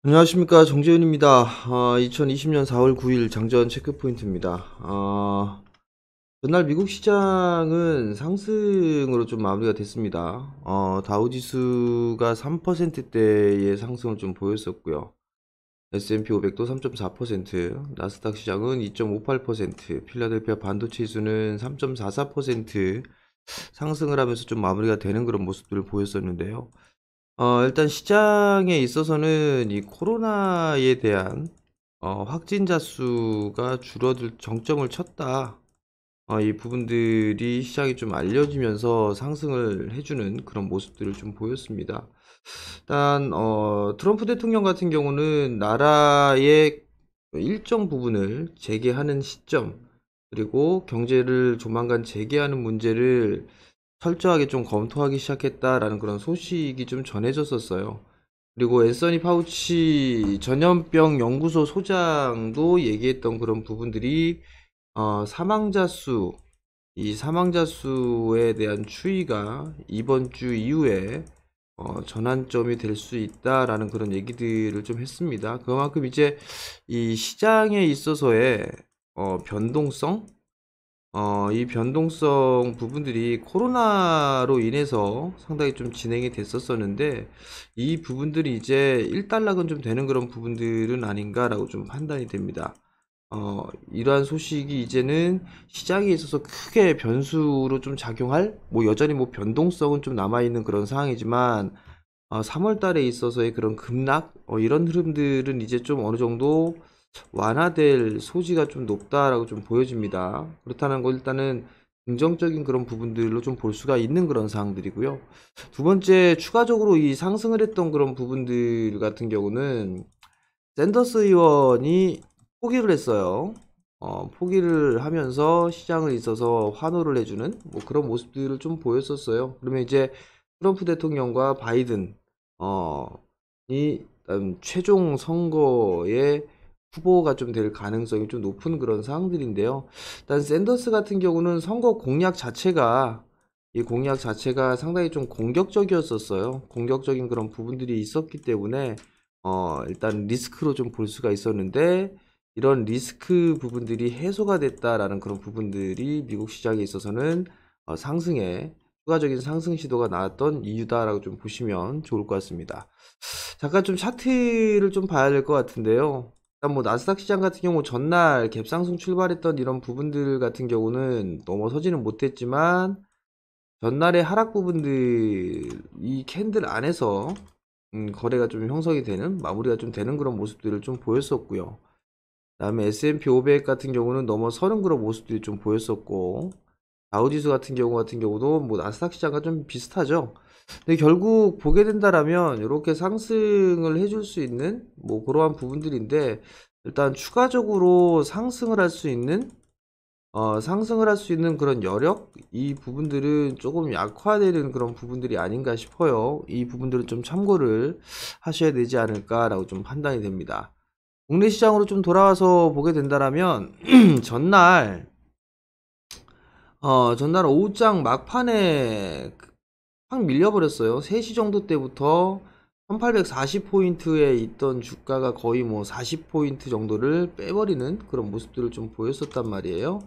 안녕하십니까, 정재윤입니다. 2020년 4월 9일 장전 체크포인트입니다. 전날 미국 시장은 상승으로 좀 마무리가 됐습니다. 다우지수가 3%대의 상승을 좀 보였었고요. S&P 500도 3.4%, 나스닥 시장은 2.58%, 필라델피아 반도체 지수는 3.44% 상승을 하면서 좀 마무리가 되는 그런 모습들을 보였었는데요. 일단 시장에 있어서는 이 코로나에 대한 확진자 수가 줄어들 정점을 쳤다. 이 부분들이 시장에 좀 알려지면서 상승을 해주는 그런 모습들을 좀 보였습니다. 일단 트럼프 대통령 같은 경우는 나라의 일정 부분을 재개하는 시점, 그리고 경제를 조만간 재개하는 문제를 철저하게 좀 검토하기 시작했다라는 그런 소식이 좀 전해졌었어요. 그리고 앤서니 파우치 전염병 연구소 소장도 얘기했던 그런 부분들이 사망자 수, 이 사망자 수에 대한 추이가 이번 주 이후에 전환점이 될 수 있다라는 그런 얘기들을 좀 했습니다. 그만큼 이제 이 시장에 있어서의 변동성, 이 변동성 부분들이 코로나로 인해서 상당히 좀 진행이 됐었었는데, 이 부분들이 이제 일단락은 좀 되는 그런 부분들은 아닌가라고 좀 판단이 됩니다. 이러한 소식이 이제는 시장에 있어서 크게 변수로 좀 작용할, 뭐 여전히 뭐 변동성은 좀 남아있는 그런 상황이지만, 3월 달에 있어서의 그런 급락, 이런 흐름들은 이제 좀 어느 정도 완화될 소지가 좀 높다라고 좀 보여집니다. 그렇다는 거 일단은 긍정적인 그런 부분들로 좀 볼 수가 있는 그런 사항들이고요. 두 번째, 추가적으로 이 상승을 했던 그런 부분들 같은 경우는 샌더스 의원이 포기를 했어요. 포기를 하면서 시장을 있어서 환호를 해주는 뭐 그런 모습들을 좀 보였었어요. 그러면 이제 트럼프 대통령과 바이든 이 최종 선거에 후보가 좀 될 가능성이 좀 높은 그런 상황들인데요. 일단 샌더스 같은 경우는 선거 공약 자체가 이 공약 자체가 상당히 좀 공격적이었었어요. 공격적인 그런 부분들이 있었기 때문에 일단 리스크로 좀 볼 수가 있었는데, 이런 리스크 부분들이 해소가 됐다라는 그런 부분들이 미국 시장에 있어서는 상승에 추가적인 상승 시도가 나왔던 이유다라고 좀 보시면 좋을 것 같습니다. 잠깐 좀 차트를 좀 봐야 될 것 같은데요. 일단 뭐 나스닥 시장 같은 경우 전날 갭상승 출발했던 이런 부분들 같은 경우는 넘어서지는 못했지만, 전날의 하락 부분들 이 캔들 안에서 거래가 좀 형성이 되는, 마무리가 좀 되는 그런 모습들을 좀 보였었고요. 그다음에 S&P 500 같은 경우는 넘어서는 그런 모습들이 좀 보였었고, 다우지수 같은 경우도 뭐 나스닥 시장과 좀 비슷하죠. 근데 결국 보게 된다라면 이렇게 상승을 해줄 수 있는 뭐 그러한 부분들인데, 일단 추가적으로 상승을 할 수 있는 그런 여력, 이 부분들은 조금 약화되는 그런 부분들이 아닌가 싶어요. 이 부분들은 좀 참고를 하셔야 되지 않을까라고 좀 판단이 됩니다. 국내 시장으로 좀 돌아와서 보게 된다라면 전날 전날 오후장 막판에 확 밀려버렸어요. 3시 정도 때부터 1840포인트에 있던 주가가 거의 뭐 40포인트 정도를 빼버리는 그런 모습들을 좀 보였었단 말이에요.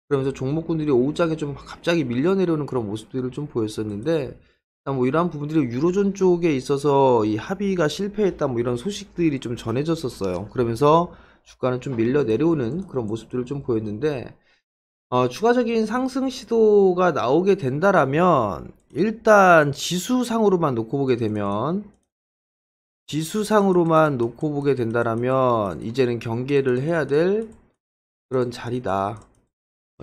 그러면서 종목군들이 오후장에 좀 갑자기 밀려 내려오는 그런 모습들을 좀 보였었는데, 일단 뭐 이러한 부분들이 유로존 쪽에 있어서 이 합의가 실패했다 뭐 이런 소식들이 좀 전해졌었어요. 그러면서 주가는 좀 밀려 내려오는 그런 모습들을 좀 보였는데, 추가적인 상승 시도가 나오게 된다라면, 일단 지수상으로만 놓고 보게 된다라면 이제는 경계를 해야 될 그런 자리다.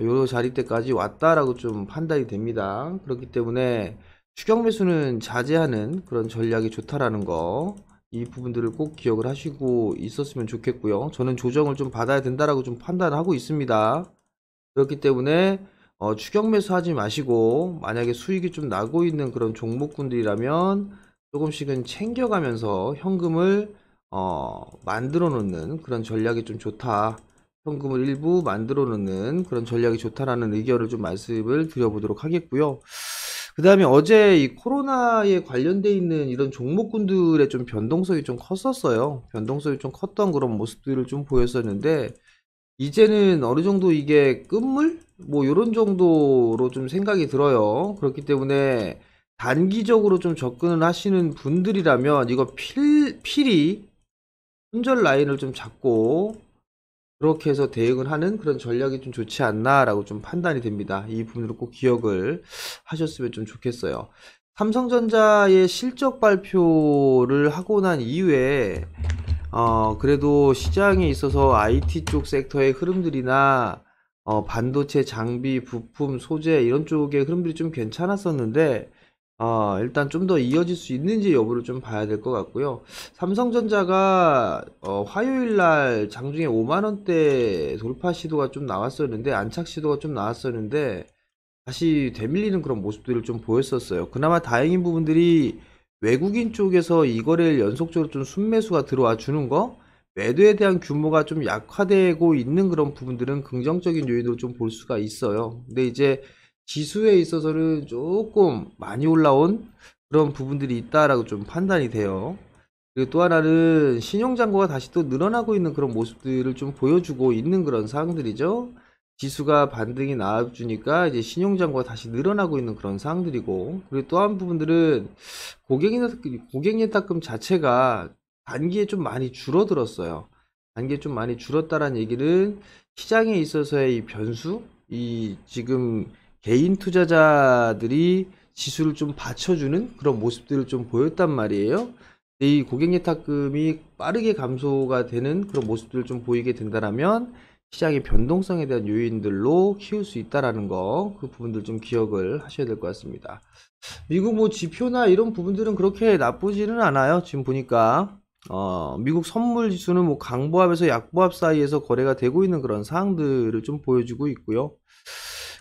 요 자리대까지 왔다라고 좀 판단이 됩니다. 그렇기 때문에 추격 매수는 자제하는 그런 전략이 좋다라는 거, 이 부분들을 꼭 기억을 하시고 있었으면 좋겠고요. 저는 조정을 좀 받아야 된다라고 좀 판단하고 있습니다. 그렇기 때문에 추격 매수하지 마시고, 만약에 수익이 좀 나고 있는 그런 종목군들이라면 조금씩은 챙겨가면서 현금을 만들어 놓는 그런 전략이 좀 좋다. 현금을 일부 만들어 놓는 그런 전략이 좋다라는 의견을 좀 말씀을 드려보도록 하겠고요. 그 다음에 어제 이 코로나에 관련돼 있는 이런 종목군들의 좀 변동성이 좀 컸었어요. 변동성이 좀 컸던 그런 모습들을 좀 보였었는데, 이제는 어느 정도 이게 끝물? 뭐 요런 정도로 좀 생각이 들어요. 그렇기 때문에 단기적으로 좀 접근을 하시는 분들이라면 이거 필히 손절 라인을 좀 잡고 그렇게 해서 대응을 하는 그런 전략이 좀 좋지 않나라고 좀 판단이 됩니다. 이 부분으로 꼭 기억을 하셨으면 좀 좋겠어요. 삼성전자의 실적 발표를 하고 난 이후에 그래도 시장에 있어서 IT 쪽 섹터의 흐름들이나 반도체 장비, 부품, 소재 이런 쪽의 흐름들이 좀 괜찮았었는데 일단 좀 더 이어질 수 있는지 여부를 좀 봐야 될 것 같고요. 삼성전자가 화요일 날 장중에 5만 원대 돌파 시도가 좀 나왔었는데 안착 시도가 좀 나왔었는데 다시 되밀리는 그런 모습들을 좀 보였었어요. 그나마 다행인 부분들이 외국인 쪽에서 이 거래일 연속적으로 좀 순매수가 들어와 주는 거, 매도에 대한 규모가 좀 약화되고 있는 그런 부분들은 긍정적인 요인으로 좀 볼 수가 있어요. 근데 이제 지수에 있어서는 조금 많이 올라온 그런 부분들이 있다라고 좀 판단이 돼요. 그리고 또 하나는 신용잔고가 다시 또 늘어나고 있는 그런 모습들을 좀 보여주고 있는 그런 상황들이죠. 지수가 반등이 나와주니까 이제 신용잔고가 다시 늘어나고 있는 그런 상황들이고, 그리고 또 한 부분들은 고객예탁금 자체가 단기에 좀 많이 줄어들었어요. 단기에 좀 많이 줄었다라는 얘기는 시장에 있어서의 이 변수, 이 지금 개인 투자자들이 지수를 좀 받쳐주는 그런 모습들을 좀 보였단 말이에요. 이 고객예탁금이 빠르게 감소가 되는 그런 모습들을 좀 보이게 된다라면 시장의 변동성에 대한 요인들로 키울 수 있다라는 거, 그 부분들 좀 기억을 하셔야 될 것 같습니다. 미국 뭐 지표나 이런 부분들은 그렇게 나쁘지는 않아요. 지금 보니까 미국 선물 지수는 뭐 강보합에서 약보합 사이에서 거래가 되고 있는 그런 사항들을 좀 보여주고 있고요.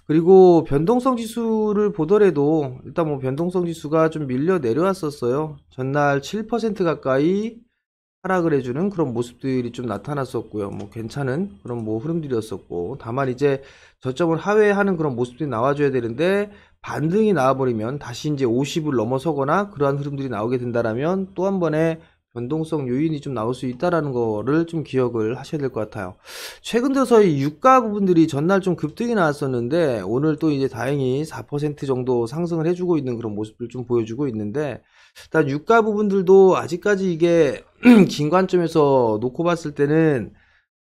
그리고 변동성 지수를 보더라도 일단 뭐 변동성 지수가 좀 밀려 내려왔었어요. 전날 7% 가까이 하락을 해주는 그런 모습들이 좀 나타났었고요. 뭐 괜찮은 그런 뭐 흐름들이었었고, 다만 이제 저점을 하회하는 그런 모습들이 나와줘야 되는데 반등이 나와버리면 다시 이제 50을 넘어서거나 그러한 흐름들이 나오게 된다라면 또 한 번의 변동성 요인이 좀 나올 수 있다라는 거를 좀 기억을 하셔야 될 것 같아요. 최근 들어서 이 유가 부분들이 전날 좀 급등이 나왔었는데 오늘 또 이제 다행히 4% 정도 상승을 해주고 있는 그런 모습을 좀 보여주고 있는데, 일단 유가 부분들도 아직까지 이게 긴 관점에서 놓고 봤을 때는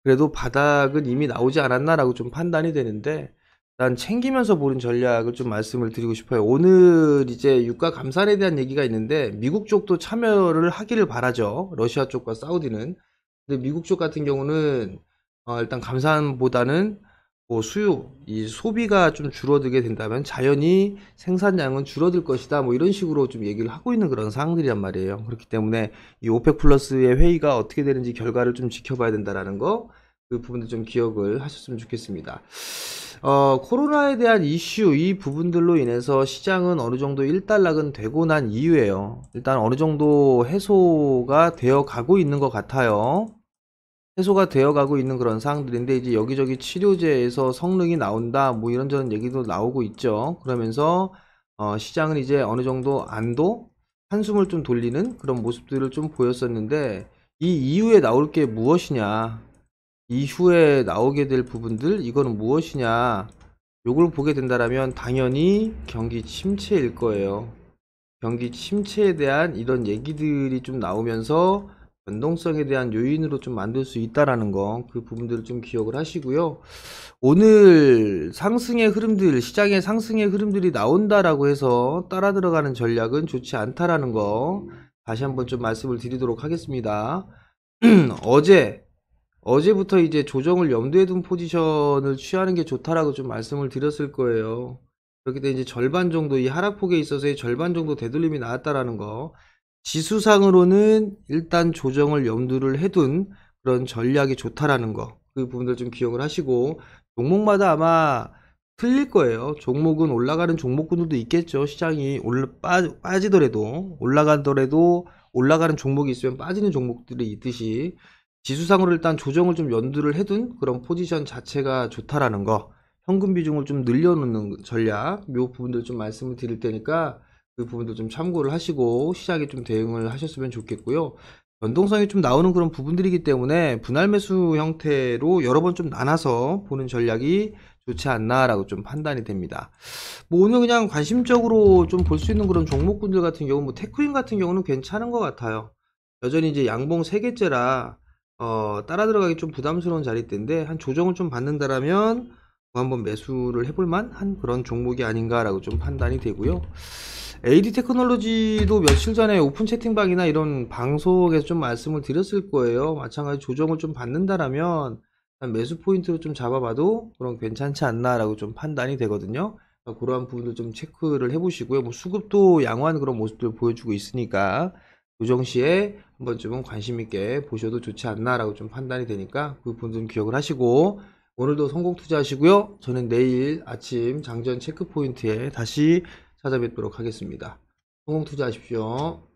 그래도 바닥은 이미 나오지 않았나라고 좀 판단이 되는데, 일단 챙기면서 보는 전략을 좀 말씀을 드리고 싶어요. 오늘 이제 유가 감산에 대한 얘기가 있는데 미국 쪽도 참여를 하기를 바라죠. 러시아 쪽과 사우디는. 근데 미국 쪽 같은 경우는 일단 감산보다는 뭐 이 소비가 좀 줄어들게 된다면 자연히 생산량은 줄어들 것이다. 뭐 이런 식으로 좀 얘기를 하고 있는 그런 상황들이란 말이에요. 그렇기 때문에 이 오펙 플러스의 회의가 어떻게 되는지 결과를 좀 지켜봐야 된다라는 거, 그 부분도 좀 기억을 하셨으면 좋겠습니다. 코로나에 대한 이슈, 이 부분들로 인해서 시장은 어느 정도 일단락은 되고 난 이후에요. 일단 어느 정도 해소가 되어 가고 있는 것 같아요. 해소가 되어 가고 있는 그런 사항들인데, 이제 여기저기 치료제에서 성능이 나온다, 뭐 이런저런 얘기도 나오고 있죠. 그러면서 시장은 이제 어느 정도 한숨을 좀 돌리는 그런 모습들을 좀 보였었는데, 이 이후에 나올 게 무엇이냐, 이후에 나오게 될 부분들, 이거는 무엇이냐, 요걸 보게 된다라면 당연히 경기 침체일 거예요. 경기 침체에 대한 이런 얘기들이 좀 나오면서 변동성에 대한 요인으로 좀 만들 수 있다라는 거, 그 부분들을 좀 기억을 하시고요. 오늘 상승의 흐름들, 시장의 상승의 흐름들이 나온다라고 해서 따라 들어가는 전략은 좋지 않다라는 거 다시 한번 좀 말씀을 드리도록 하겠습니다. 어제부터 이제 조정을 염두에 둔 포지션을 취하는 게 좋다라고 좀 말씀을 드렸을 거예요. 그렇게 되면 이제 절반 정도, 이 하락폭에 있어서의 절반 정도 되돌림이 나왔다라는 거, 지수상으로는 일단 조정을 염두를 해둔 그런 전략이 좋다라는 거, 그 부분들 좀 기억을 하시고, 종목마다 아마 틀릴 거예요. 종목은 올라가는 종목군들도 있겠죠. 시장이 빠지더라도, 올라가더라도 올라가는 종목이 있으면 빠지는 종목들이 있듯이 지수상으로 일단 조정을 좀 염두를 해둔 그런 포지션 자체가 좋다라는 거, 현금 비중을 좀 늘려놓는 전략, 요 부분들 좀 말씀을 드릴 테니까 그 부분도 좀 참고를 하시고 시장에 좀 대응을 하셨으면 좋겠고요. 변동성이 좀 나오는 그런 부분들이기 때문에 분할 매수 형태로 여러 번 좀 나눠서 보는 전략이 좋지 않나라고 좀 판단이 됩니다. 뭐 오늘 그냥 관심적으로 좀 볼 수 있는 그런 종목군들 같은 경우, 뭐 테크인 같은 경우는 괜찮은 것 같아요. 여전히 이제 양봉 3개째라 따라 들어가기 좀 부담스러운 자리대인데 한 조정을 좀 받는다라면 뭐 한번 매수를 해볼 만한 그런 종목이 아닌가라고 좀 판단이 되고요. AD 테크놀로지도 며칠 전에 오픈 채팅방이나 이런 방송에서 좀 말씀을 드렸을 거예요. 마찬가지 조정을 좀 받는다라면 한 매수 포인트로 좀 잡아봐도 그런 괜찮지 않나라고 좀 판단이 되거든요. 그러한 부분도 좀 체크를 해보시고요. 뭐 수급도 양호한 그런 모습들 보여주고 있으니까 조정 시에 한 번쯤은 관심 있게 보셔도 좋지 않나라고 좀 판단이 되니까 그 부분 좀 기억을 하시고 오늘도 성공 투자하시고요. 저는 내일 아침 장전 체크 포인트에 다시 찾아뵙도록 하겠습니다. 성공 투자하십시오.